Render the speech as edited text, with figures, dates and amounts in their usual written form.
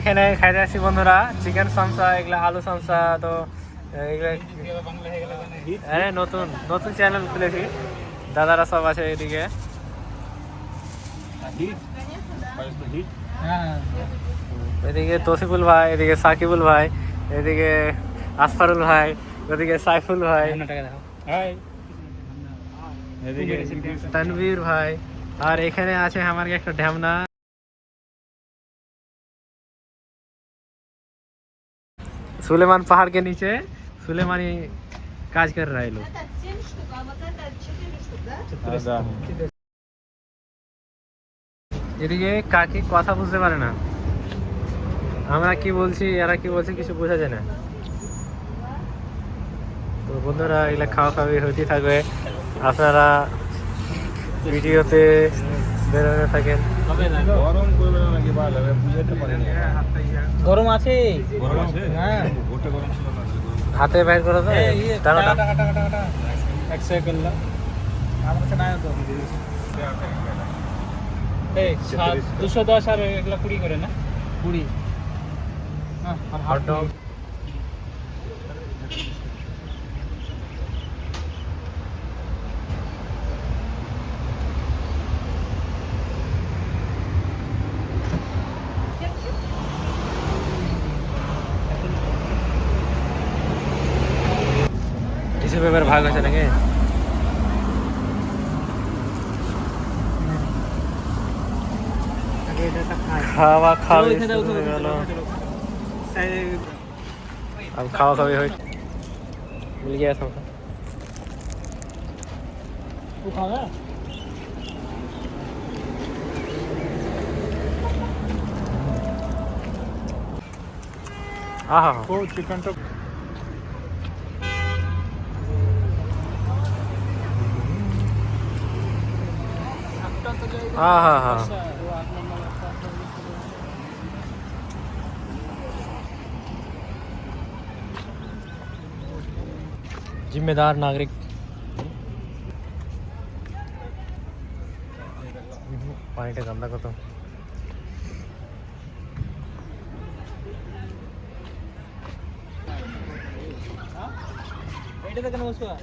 এখানে খাইতে আসছি বন্ধুরা, চিকেন সমসা, এগুলা আলু সমসা। তো এগুলা নতুন নতুন চ্যানেল খুলেছি, দাদারা সব আছে এদিকে। এদিকে তসিফুল ভাই, এদিকে সাকিবুল ভাই, এদিকে আসফারুল ভাই, ওদিকে সাইফুল ভাই, এদিকে তানভীর ভাই, আর এখানে আছে আমার একটা ঢ্যামনা सुलेमान पहाड़ के नीचे सुलेमानी काज कर रहा है लोग। এদিকে কাকি কথা বুঝতে পারে না, আমরা কি বলছি এরা কি বলছে কিছু বোঝা যায় না। তো বন্ধুরা এগুলা খাওয়া খাওয়াই হতে থাকবে, আপনারা ভিডিওতে বেরোতে থাকেন। গরম আছে, হাতে বাইর করে তো এই 210 আর এগুলা 20 করে না, 20 হট ডগ। টিস্যু পেপার ভাগ হয়েছে নাকি? খাওয়া খাওয়া अब खावा खावी हो मिल गया सबका। हाँ हाँ चिकन तो हाँ हाँ हाँ जिम्मेदार नागरिक। पानीটা গন্ধা কত। এটা কেন বসবা?